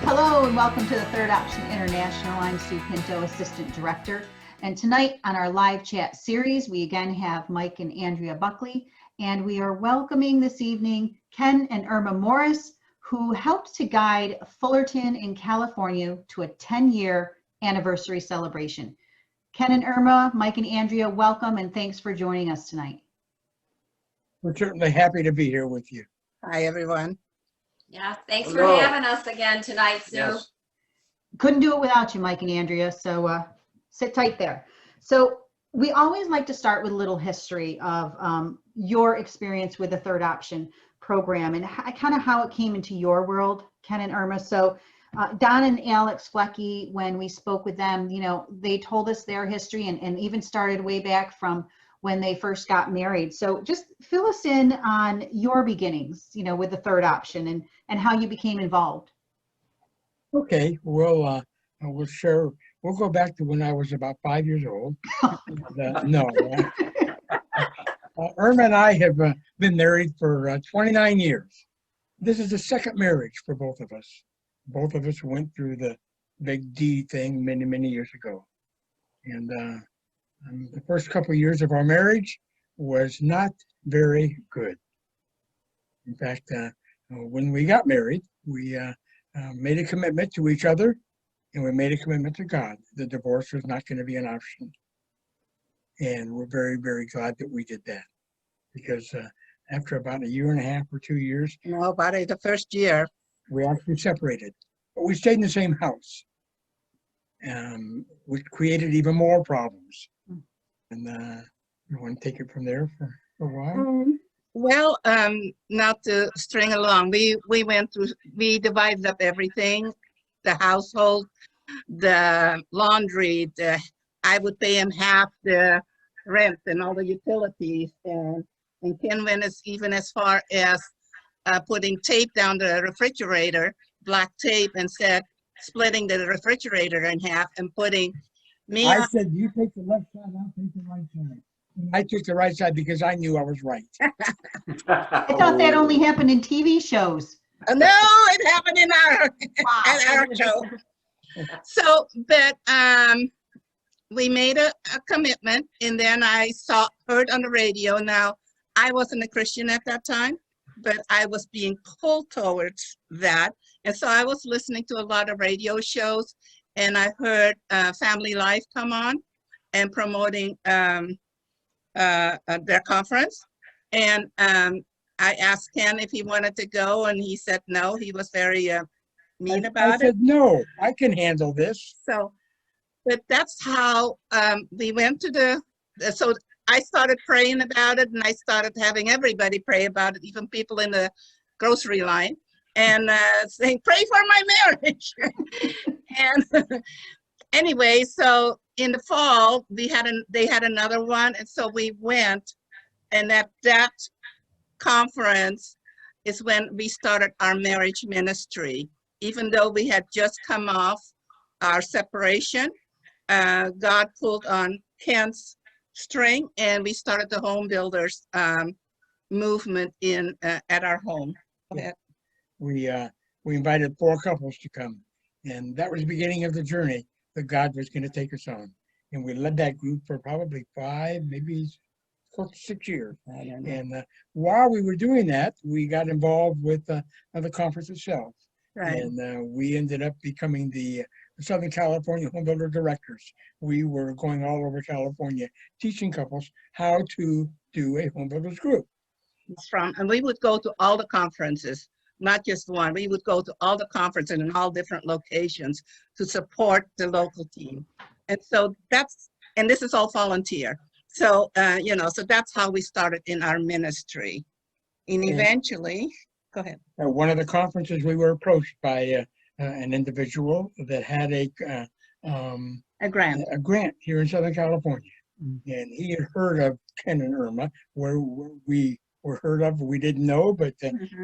Hello and welcome to the Third Option International. I'm Sue Pinto, Assistant Director. And tonight on our live chat series, we again have Mike and Andrea Buckley, and we are welcoming this evening Ken and Irma Morris, who helped to guide Fullerton in California to a 10-year anniversary celebration. Ken and Irma, Mike and Andrea, welcome and thanks for joining us tonight. We're certainly happy to be here with you. Hi, everyone. Yeah, thanks Hello. for having us again tonight, Sue. Yes. Couldn't do it without you, Mike and Andrea, so sit tight there. So we always like to start with a little history of your experience with the Third Option program and kind of how it came into your world, Ken and Irma. So Don and Alex Flecky, when we spoke with them, you know, they told us their history and even started way back from when they first got married. So just fill us in on your beginnings, you know, with the Third Option and how you became involved. Okay, we'll share. We'll go back to when I was about 5 years old. Irma and I have been married for 29 years. This is the second marriage for both of us. Both of us went through the big D thing many, many years ago. And the first couple of years of our marriage was not very good. In fact, when we got married, we made a commitment to each other, and we made a commitment to God. The divorce was not going to be an option. And we're very, very glad that we did that. Because after about a year and a half or 2 years, No, about the first year. we actually separated. But we stayed in the same house. Which created even more problems. And you want to take it from there for a while? Well, not to string along, we divided up everything, the household, the laundry, I would pay him half the rent and all the utilities, and Ken went even as far as putting tape down the refrigerator, black tape, and said, splitting the refrigerator in half and putting me I on. said, you take the left side, I'll take the right side. I took the right side because I knew I was right. I thought that only happened in TV shows. No, it happened in our show. So, but we made a commitment, and then I heard on the radio. Now, I wasn't a Christian at that time, but I was being pulled towards that. And so I was listening to a lot of radio shows, and I heard Family Life come on and promoting their conference. And I asked Ken if he wanted to go, and he said no. He was very mean about I said, no, I can handle this. So, but that's how we went to so I started praying about it, and I started having everybody pray about it, even people in the grocery line, and saying, pray for my marriage. And anyway, so in the fall, they had another one, and so we went, and at that conference is when we started our marriage ministry. Even though we had just come off our separation, God pulled on Ken's string, and we started the home builders movement at our home. We invited 4 couples to come, and that was the beginning of the journey that God was going to take us on. And we led that group for probably 5, maybe close to 6 years. And while we were doing that, we got involved with the conference itself. Right. And we ended up becoming the Southern California Home Builder Directors. We were going all over California, teaching couples how to do a home builders group. And we would go to all the conferences, not just one. We would go to all the conferences in all different locations to support the local team. And so and this is all volunteer. So, so that's how we started in our ministry. And eventually, go ahead. At one of the conferences, we were approached by an individual that had a grant here in Southern California. And he had heard of Ken and Irma, where we were heard of, we didn't know, but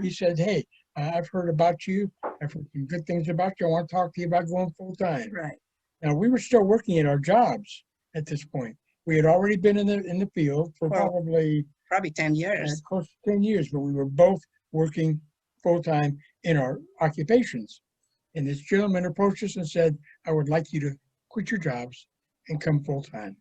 he said, hey, I've heard about you. I've heard some good things about you. I want to talk to you about going full time. Right. Now, we were still working at our jobs at this point. We had already been in the field for probably 10 years. Close to 10 years, but we were both working full time in our occupations. And this gentleman approached us and said, I would like you to quit your jobs and come full time.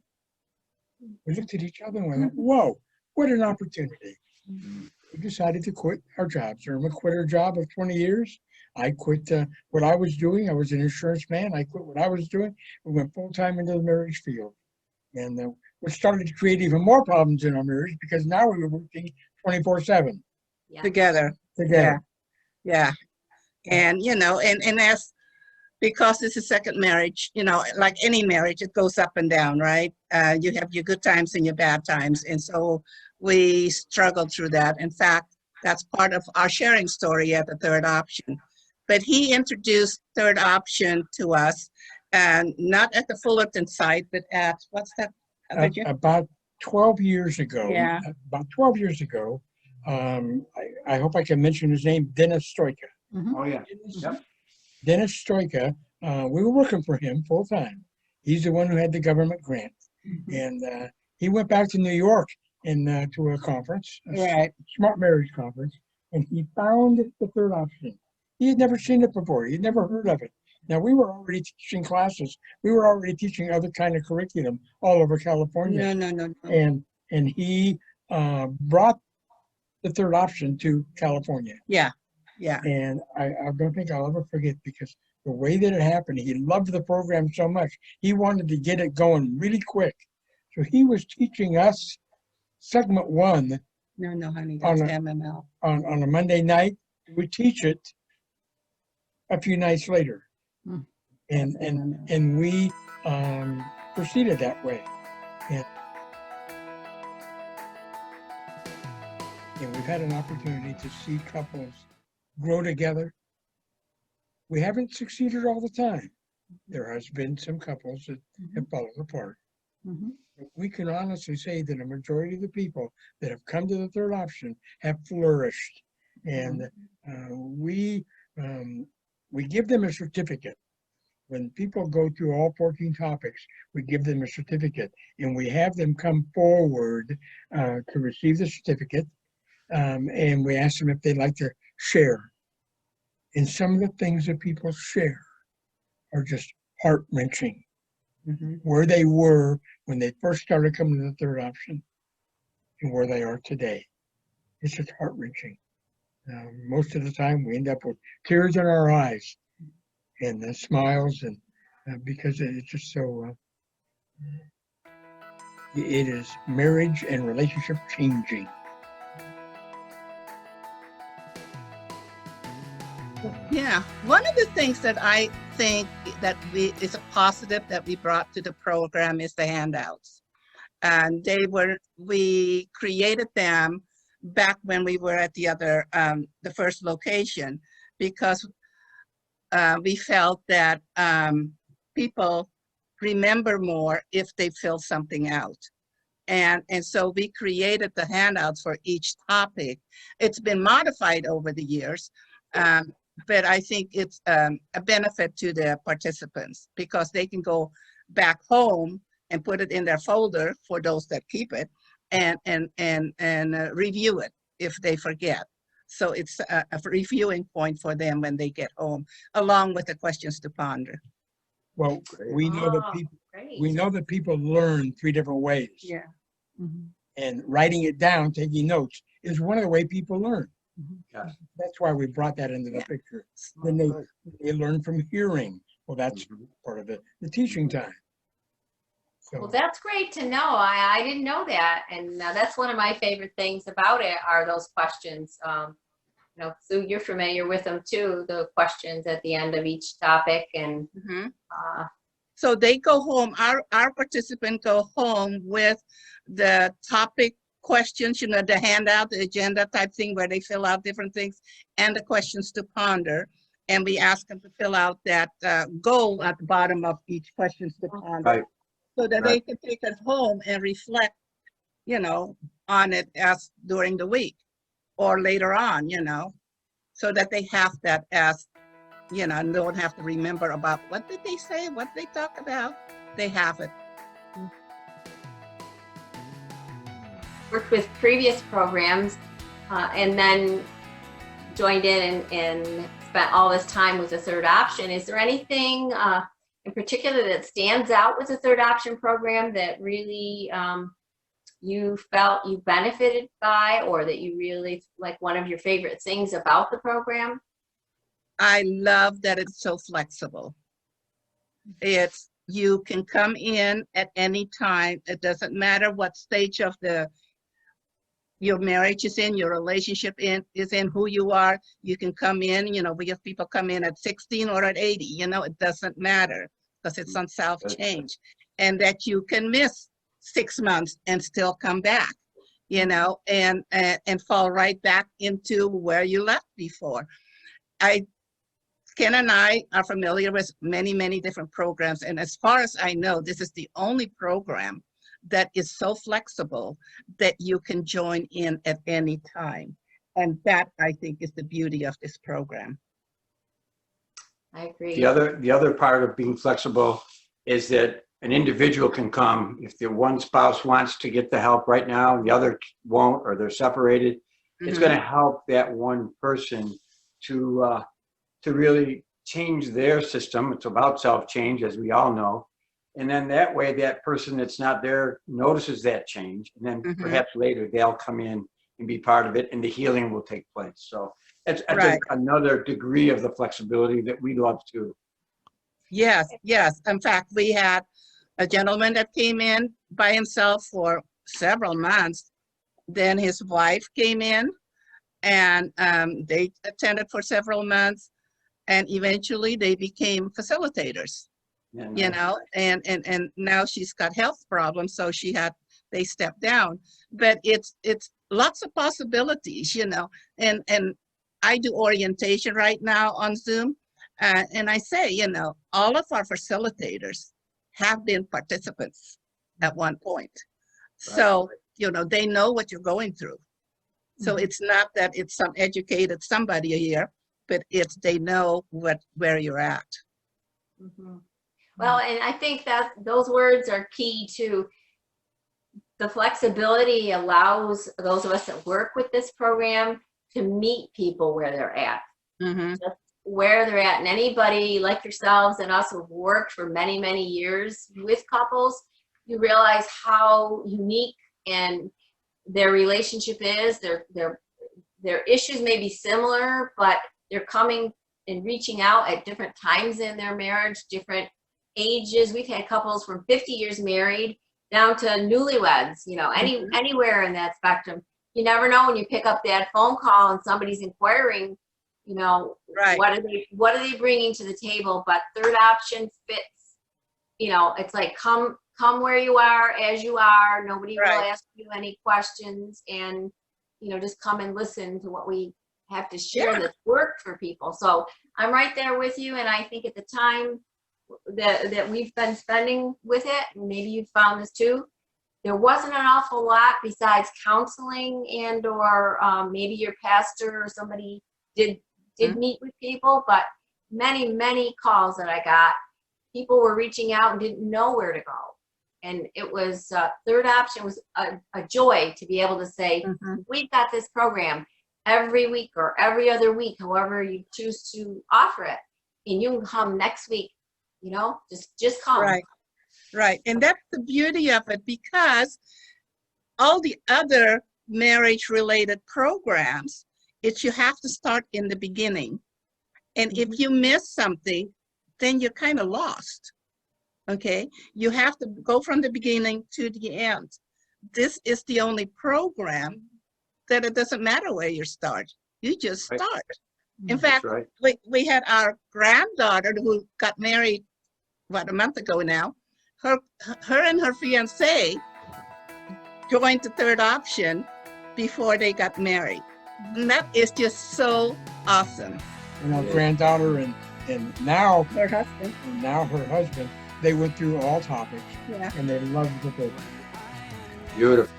We looked at each other and went, whoa, what an opportunity. We decided to quit our jobs. Irma quit her job of 20 years. I quit what I was doing. I was an insurance man. I quit what I was doing. We went full time into the marriage field. And we started to create even more problems in our marriage because now we were working 24/7 Yeah. Together. together. Yeah. And, as because it's a second marriage, like any marriage, it goes up and down, right? You have your good times and your bad times. And so we struggled through that. In fact, that's part of our sharing story at the third option. But he introduced third option to us, and not at the Fullerton site, but at, what's that? Virginia? About 12 years ago, Yeah. I hope I can mention his name, Dennis Stoika. Oh, yeah. Yep. Dennis Stoika, we were working for him full time. He's the one who had the government grant. And he went back to New York and to a conference, Right. smart marriage conference, and he found the third option. He had never seen it before. He had never heard of it. Now, we were already teaching classes. We were already teaching other kind of curriculum all over California. No. And he brought the third option to California. Yeah. And I don't think I'll ever forget, because the way that it happened, he loved the program so much. He wanted to get it going really quick. So he was teaching us segment 1 No, honey, that's On MML. on a Monday night. We teach it a few nights later. Hmm. And we proceeded that way. And we've had an opportunity to see couples grow together. We haven't succeeded all the time. There has been some couples that have fallen apart. Mhm. But we can honestly say that a majority of the people that have come to the third option have flourished. And we give them a certificate. When people go through all 14 topics, we give them a certificate, and we have them come forward to receive the certificate. And we ask them if they'd like to share. And some of the things that people share are just heart-wrenching. Where they were when they first started coming to the third option and where they are today. It's just heart-wrenching. Most of the time we end up with tears in our eyes and smiles, and because it's just so, it is marriage and relationship changing. Yeah, one of the things that I think that is a positive that we brought to the program is the handouts. And we created them back when we were at the first location, because we felt that people remember more if they fill something out. And so we created the handouts for each topic. It's been modified over the years. But I think it's a benefit to the participants, because they can go back home and put it in their folder for those that keep it, and review it if they forget. So it's a reviewing point for them when they get home, along with the questions to ponder. Well, we know that people learn 3 different ways. Yeah. Mhm. And writing it down, taking notes, is one of the ways people learn. Yes. That's why we brought that into the picture. Then they learn from hearing. Well, that's part of the teaching time. Well, So that's great to know. I didn't know that. And that's one of my favorite things about it are those questions. Sue, you're familiar with them too, the questions at the end of each topic. And So they go home, our participants go home with the topic questions, the handout, the agenda type thing where they fill out different things, and the questions to ponder. And we ask them to fill out that goal at the bottom of each questions to ponder. Right. So that they can take it home and reflect, on it as during the week or later on, so that they have that as, and don't have to remember about what did they say, what they talk about. They have it. worked with previous programs and then joined in and spent all this time with the third option. Is there anything in particular that stands out with the third option program that really you felt you benefited by, or that you really like, one of your favorite things about the program? I love that it's so flexible. You can come in at any time. It doesn't matter what stage of your marriage is in, your relationship is in, who you are. You can come in, we have people come in at 16 or at 80, it doesn't matter, because it's on self-change. And that you can miss 6 months and still come back, and fall right back into where you left before. Ken and I are familiar with many, many different programs. And as far as I know, this is the only program that is so flexible that you can join in at any time. And that, I think, is the beauty of this program. I agree. The other part of being flexible is that an individual can come if the one spouse wants to get the help right now, the other won't, or they're separated. It's going to help that one person to really change their system. It's about self-change, as we all know. And then that way, that person that's not there notices that change. And then perhaps later they'll come in and be part of it, and the healing will take place. So it's another degree of the flexibility that we love too. Yes, yes. In fact, we had a gentleman that came in by himself for several months. Then his wife came in, and they attended for several months. And eventually they became facilitators. And now she's got health problems, so they stepped down. But it's lots of possibilities, and I do orientation right now on Zoom, and I say, all of our facilitators have been participants at one point. So, they know what you're going through. So it's not that it's some educated somebody here, but they know where you're at. Well, and I think that those words are key to the flexibility. Allows those of us that work with this program to meet people where they're at, just where they're at. And anybody like yourselves and us who've worked for many, many years with couples, you realize how unique and their relationship is. Their issues may be similar, but they're coming and reaching out at different times in their marriage, different ages. We've had couples from 50 years married down to newlyweds, anywhere in that spectrum. You never know when you pick up that phone call and somebody's inquiring, what are they bringing to the table? But third option fits, it's like, come where you are, as you are. Nobody will ask you any questions, and, just come and listen to what we have to share that's worked for people. So I'm right there with you. And I think at the time that we've been spending with it, and maybe you found this too, there wasn't an awful lot besides counseling and or maybe your pastor or somebody did meet with people, but many calls that I got, people were reaching out and didn't know where to go. And it was third option was a joy to be able to say, we've got this program every week or every other week, however you choose to offer it, and you can come next week, just come. Right. And that's the beauty of it, because all the other marriage related programs, you have to start in the beginning. And if you miss something, then you're kind of lost. Okay, you have to go from the beginning to the end. This is the only program that it doesn't matter where you start. You just start. In fact, we had our granddaughter who got married, a month ago now. Her and her fiance joined the third option before they got married. And that is just so awesome. And our granddaughter and now Her husband. And now her husband, they went through all topics, and they loved the program. Beautiful.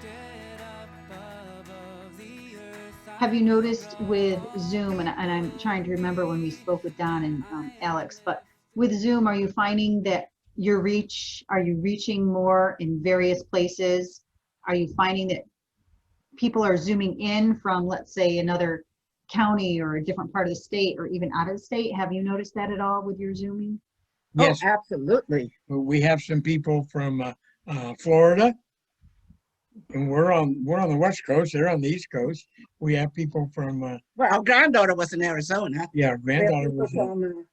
Have you noticed with Zoom, and I'm trying to remember when we spoke with Don and Alex, but with Zoom, are you finding that are you reaching more in various places? Are you finding that people are zooming in from, let's say, another county or a different part of the state or even out of the state. Have you noticed that at all with your Zooming? Yes, Oh, absolutely. we have some people from Florida, and we're on the West Coast. They're on the East Coast. We have people from Well, our granddaughter was in Arizona. yeah, We have granddaughter people was in from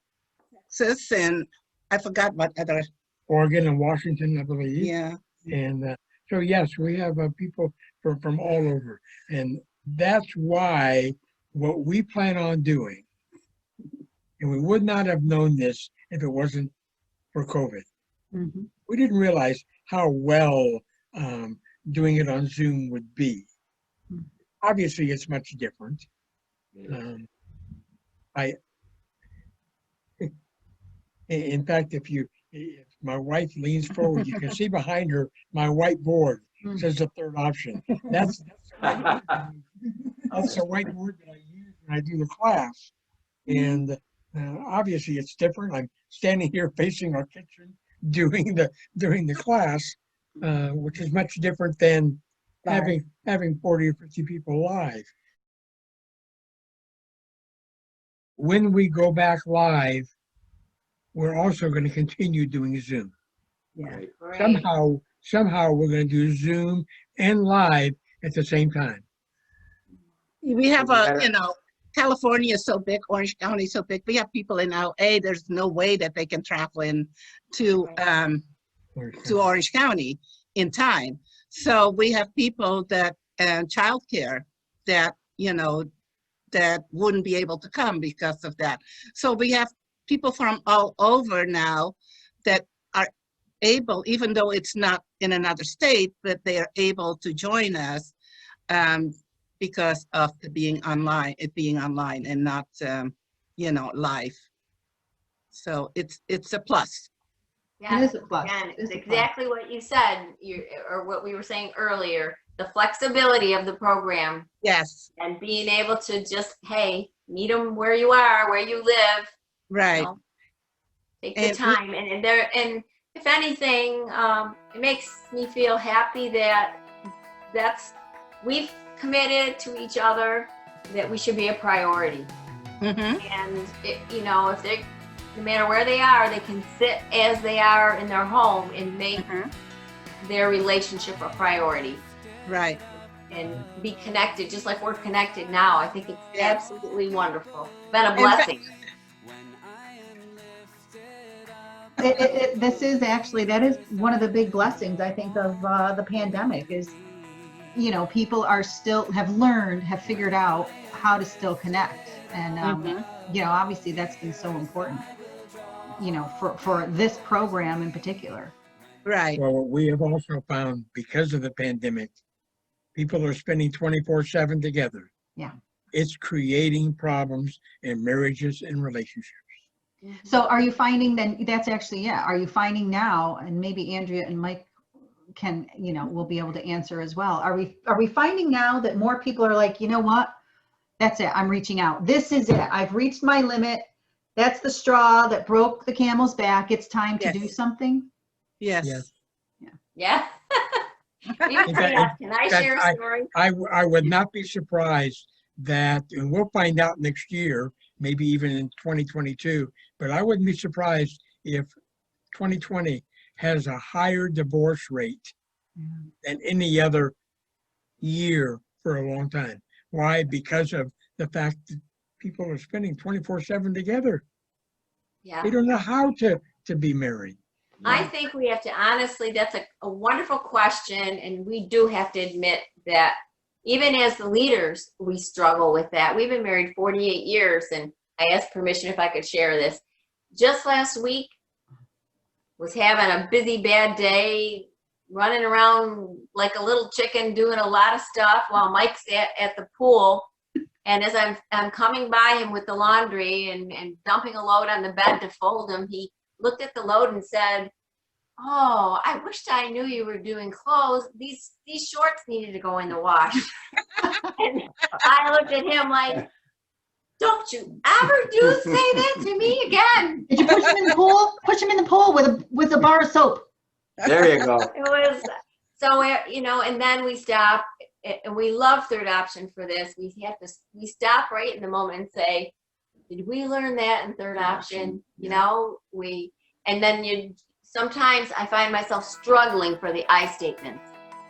Texas, and I forgot what other. Oregon and Washington, I believe. Yeah. And so yes, we have people from all over, and that's why what we plan on doing, and we would not have known this if it wasn't for COVID. Mhm. We didn't realize how well doing it on Zoom would be. Hmm. Obviously, it's much different. In fact, if my wife leans forward, you can see behind her my whiteboard says the third option. That's the whiteboard that I use when I do the class. And obviously, it's different. I'm standing here facing our kitchen during the class, which is much different than having 40 or 50 people live. When we go back live, we're also going to continue doing Zoom. Yeah. Great. Somehow we're going to do Zoom and live at the same time. We have California is so big, Orange County is so big. We have people in LA. There's no way that they can travel in to Orange County in time. So we have people that childcare that that wouldn't be able to come because of that. So we have people from all over now that are able, even though it's not in another state, but they are able to join us because of it being online and not, live. So it's a plus. Yeah, It is a plus. again, It is it's a plus. exactly what you said, or what we were saying earlier, the flexibility of the program Yes, and being able to just, hey, meet them where you are, where you live, right. know, take the And time, and if anything, it makes me feel happy that we've committed to each other that we should be a priority. Mhm. And if they, no matter where they are, they can sit as they are in their home and make Mhm. their relationship a priority Right. and be connected, just like we're connected now. I think it's Yeah. absolutely wonderful. It's been a In blessing. That is one of the big blessings, I think, of the pandemic is, people are have figured out how to still connect. And, Mhm. obviously that's been so important, for this program in particular. Right. Well, what we have also found because of the pandemic, people are spending 24/7 together. Yeah. It's creating problems in marriages and relationships. So are you finding then are you finding now, and maybe Andrea and Mike can, will be able to answer as well. Are we finding now that more people are like, you know what? That's it. I'm reaching out. This is it. I've reached my limit. That's the straw that broke the camel's back. It's time to do Yes. something. Yes. Yes. Yeah. In fact, Can I share a story? I would not be surprised that, and we'll find out next year, maybe even in 2022, but I wouldn't be surprised if 2020 has a higher divorce rate than any other year for a long time. Why? Because of the fact that people are spending 24/7 together. Yeah. They don't know how to be married. I think we have to honestly, that's a wonderful question. And we do have to admit that even as the leaders, we struggle with that. We've been married 48 years, and I asked permission if I could share this. Just last week, was having a busy, bad day, running around like a little chicken, doing a lot of stuff while Mike's at the pool. And as I'm coming by him with the laundry and dumping a load on the bed to fold him, he looked at the load and said, "Oh, I wished I knew you were doing clothes. These shorts needed to go in the wash." And I looked at him like, "Don't you ever say that to me again." Did you push him in the pool? Push him in the pool with a bar of soap. There you go. It was so, and then we stopped and we love third option for this. We stop right in the moment and say, did we learn that in third option? You know, and then sometimes I find myself struggling for the I statements,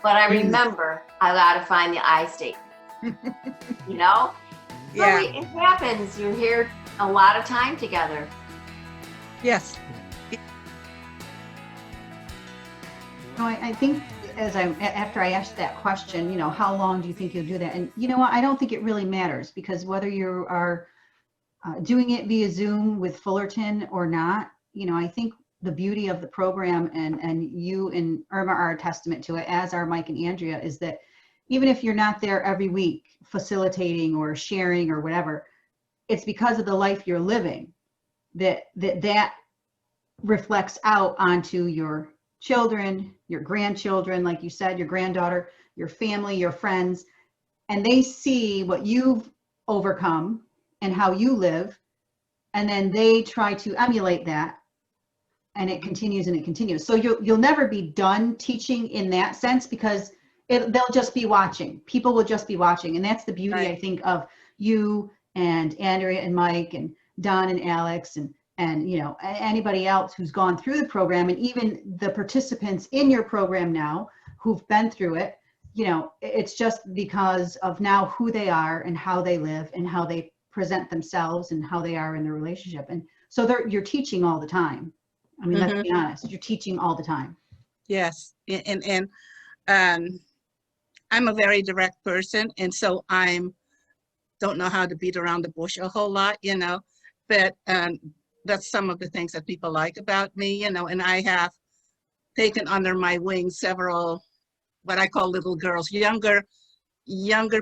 but I remember I gotta find the I statement. You know? Yeah. So it happens. You're here a lot of time together. Yes. No, I think after I asked that question, how long do you think you'll do that? And you know what? I don't think it really matters, because whether you are doing it via Zoom with Fullerton or not, I think the beauty of the program, and you and Irma are a testament to it, as are Mike and Andrea, is that even if you're not there every week facilitating or sharing or whatever, it's because of the life you're living that reflects out onto your children, your grandchildren, like you said, your granddaughter, your family, your friends, and they see what you've overcome and how you live, and then they try to emulate that, and it continues and it continues. So you'll never be done teaching in that sense, because they'll just be watching. People will just be watching, and that's the beauty, Right. I think, of you and Andrea and Mike and Don and Alex and anybody else who's gone through the program, and even the participants in your program now who've been through it. It's just because of now who they are and how they live and how they present themselves and how they are in their relationship. And so you're teaching all the time. I mean, let's be honest, you're teaching all the time. Yes. And I'm a very direct person, and so don't know how to beat around the bush a whole lot, but that's some of the things that people like about me, and I have taken under my wing several, what I call little girls, younger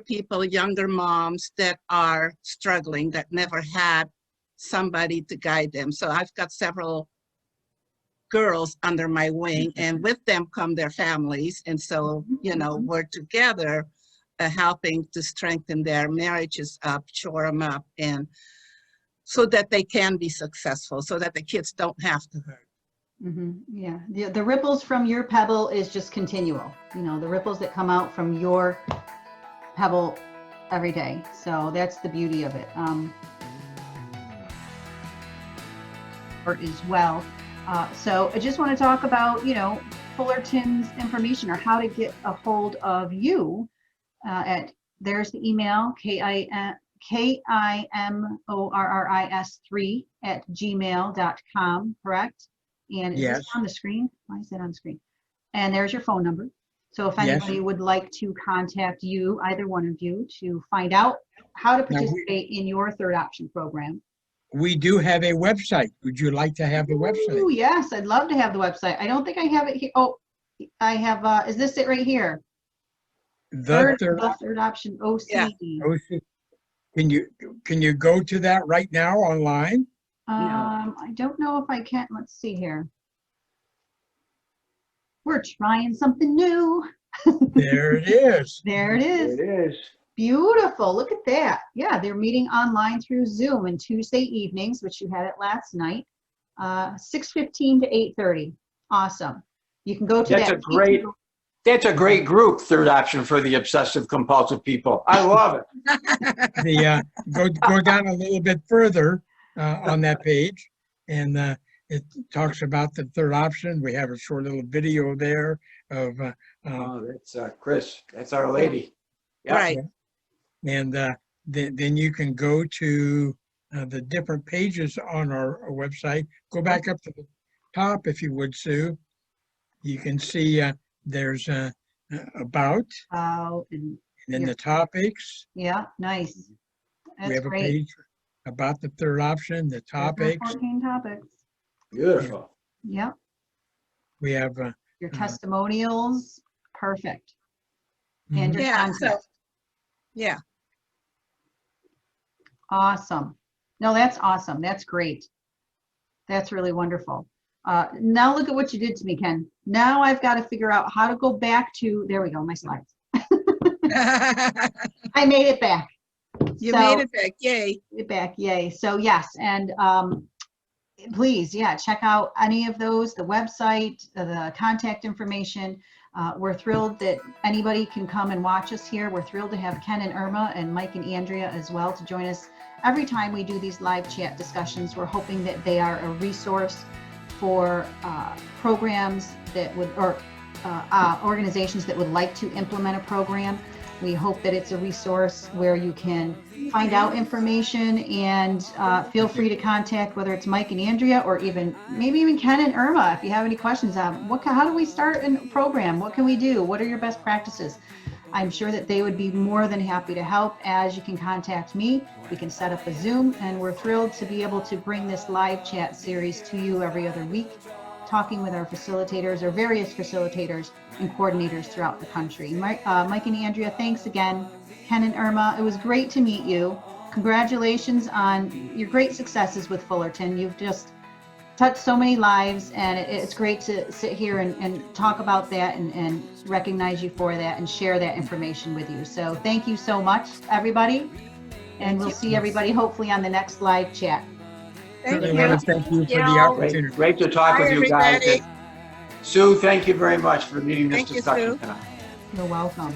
people, younger moms that are struggling, that never had somebody to guide them. So I've got several girls under my wing, and with them come their families. And so, we're together helping to strengthen their marriages up, shore them up, and so that they can be successful, so that the kids don't have to hurt. Yeah, the ripples from your pebble is just continual. The ripples that come out from your pebble every day. So that's the beauty of it. As well. So I just want to talk about, Fullerton's information, or how to get a hold of you. There's the email, KIMORRIS3@gmail.com, correct? And is Yes. this on the screen? Why is that on the screen? And there's your phone number. So if Yes. anybody would like to contact you, either one of you, to find out how to participate in your third option program. We do have a website. Would you like to have the website? Oh, yes, I'd love to have the website. I don't think I have it here. Oh, I have, is this it right here? The Third option, OC. Yeah. Can you go to that right now online? I don't know if I can. Let's see here. We're trying something new. There it is. There it is. There it is. Beautiful. Look at that. Yeah, they're meeting online through Zoom on Tuesday evenings, which you had it last night, 6:15 to 8:30. Awesome. You can go to That's that. That's a great group, third option for the obsessive compulsive people. I love it. Go down a little bit further on that page, and it talks about the third option. We have a short little video there of Oh, that's Chris. That's Our Lady. Yeah. Right. and then you can go to the different pages on our website. Go back up to the top, if you would, Sue. You can see there's about, And and then the topics. yeah, nice. We That's have a great. page about the third option, the There's topics. 14 topics. Beautiful. Yep. We have Your testimonials. Perfect. And your Yeah, so, contact. yeah. Awesome. No, that's awesome. That's great. That's really wonderful. Now look at what you did to me, Ken. Now I've got to figure out how to go back to, there we go, my slides. I made it back. You So- made it back, yay. It back, yay. So yes, and please, yeah, check out any of those, the website, the contact information. We're thrilled that anybody can come and watch us here. We're thrilled to have Ken and Irma and Mike and Andrea as well to join us every time we do these live chat discussions. We're hoping that they are a resource for programs that would, or organizations that would like to implement a program. We hope that it's a resource where you can find out information, and feel free to contact whether it's Mike and Andrea, or maybe even Ken and Irma if you have any questions on how do we start a program? What can we do? What are your best practices? I'm sure that they would be more than happy to help. As you can contact me, we can set up a Zoom, and we're thrilled to be able to bring this live chat series to you every other week, talking with our facilitators or various facilitators and coordinators throughout the country. Mike and Andrea, thanks again. Ken and Irma, it was great to meet you. Congratulations on your great successes with Fullerton. You've just touched so many lives, and it's great to sit here and talk about that and recognize you for that and share that information with you. So thank you so much, everybody. And we'll see everybody hopefully on the next live chat. Thank Really you. want to thank you for the Thank opportunity. Great to talk Bye, with you guys. everybody. And Sue, thank you very much for leading this Thank you, discussion Sue. tonight. You're welcome.